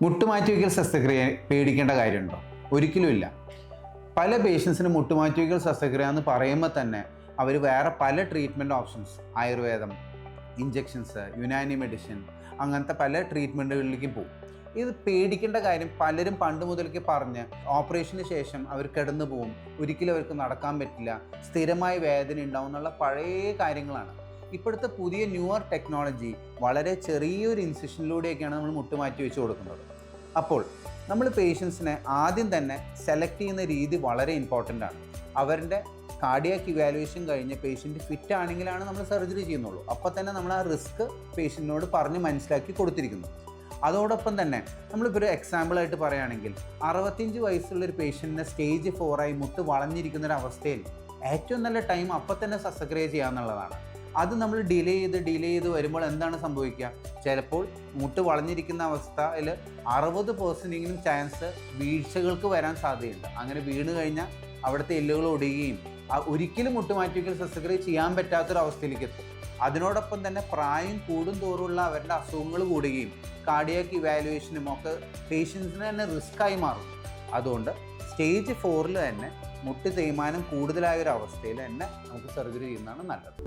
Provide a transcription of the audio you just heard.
മുട്ടുമാറ്റിവെക്കൽ ശസ്ത്രക്രിയ പേടിക്കേണ്ട കാര്യമുണ്ടോ? ഒരിക്കലുമില്ല. പല പേഷ്യൻസിന് മുട്ടുമാറ്റിവെക്കൽ ശസ്ത്രക്രിയ എന്ന് പറയുമ്പോൾ തന്നെ അവർ വേറെ പല ട്രീറ്റ്മെൻറ്റ് ഓപ്ഷൻസ്, ആയുർവേദം, ഇഞ്ചെക്ഷൻസ്, യുനാനി മെഡിസിൻ, അങ്ങനത്തെ പല ട്രീറ്റ്മെൻറ്റുകളിലേക്കും പോകും. ഇത് പേടിക്കേണ്ട കാര്യം, പലരും പണ്ട് മുതൽക്ക് പറഞ്ഞ് ഓപ്പറേഷന് ശേഷം അവർ കിടന്നു പോകും, ഒരിക്കലും അവർക്ക് നടക്കാൻ പറ്റില്ല, സ്ഥിരമായി വേദന ഉണ്ടാവും എന്നുള്ള പഴയ കാര്യങ്ങളാണ്. ഇപ്പോഴത്തെ പുതിയ ന്യൂവർ ടെക്നോളജി വളരെ ചെറിയൊരു ഇൻസിഷനിലൂടെയൊക്കെയാണ് നമ്മൾ മുട്ടുമാറ്റി വെച്ച് കൊടുക്കുന്നത്. അപ്പോൾ നമ്മൾ പേഷ്യൻസിനെ ആദ്യം തന്നെ സെലക്ട് ചെയ്യുന്ന രീതി വളരെ ഇമ്പോർട്ടൻ്റ് ആണ്. അവരുടെ കാർഡിയാക് ഇവാലുവേഷൻ കഴിഞ്ഞ് പേഷ്യൻ്റ് ഫിറ്റ് ആണെങ്കിലാണ് നമ്മൾ സർജറി ചെയ്യുന്നുള്ളൂ. അപ്പോൾ തന്നെ നമ്മൾ ആ റിസ്ക് പേഷ്യൻറ്റിനോട് പറഞ്ഞ് മനസ്സിലാക്കി കൊടുത്തിരിക്കുന്നു. അതോടൊപ്പം തന്നെ നമ്മളിപ്പോൾ ഒരു എക്സാമ്പിളായിട്ട് പറയുകയാണെങ്കിൽ 65 വയസ്സുള്ളൊരു പേഷ്യൻറ്റിനെ സ്റ്റേജ് 4 മുട്ട് വളഞ്ഞിരിക്കുന്നൊരവസ്ഥയിൽ ഏറ്റവും നല്ല ടൈം അപ്പം തന്നെ ശസ്ത്രക്രിയ ചെയ്യാമെന്നുള്ളതാണ്. അത് നമ്മൾ ഡിലേ ചെയ്ത് വരുമ്പോൾ എന്താണ് സംഭവിക്കുക? ചിലപ്പോൾ മുട്ട് വളഞ്ഞിരിക്കുന്ന അവസ്ഥയിൽ 60% ചാൻസ് വീഴ്ചകൾക്ക് വരാൻ സാധ്യതയുണ്ട്. അങ്ങനെ വീണ് കഴിഞ്ഞാൽ അവിടുത്തെ എല്ലുകൾ ഒടിയുകയും ഒരിക്കലും മുട്ടുമാറ്റിവെക്കൽ ശസ്ത്രക്രിയ ചെയ്യാൻ പറ്റാത്തൊരവസ്ഥയിലേക്ക് എത്തും. അതിനോടൊപ്പം തന്നെ പ്രായം കൂടും തോറുള്ള അവരുടെ അസുഖങ്ങൾ കൂടുകയും കാർഡിയാക് ഇവാലുവേഷനും ഒക്കെ പേഷ്യൻസിന് തന്നെ റിസ്ക്കായി മാറും. അതുകൊണ്ട് സ്റ്റേജ് 4 തന്നെ മുട്ട് തേയ്മാനം കൂടുതലായൊരവസ്ഥയിൽ തന്നെ നമുക്ക് സർജറി ചെയ്യുന്നതാണ് നല്ലത്.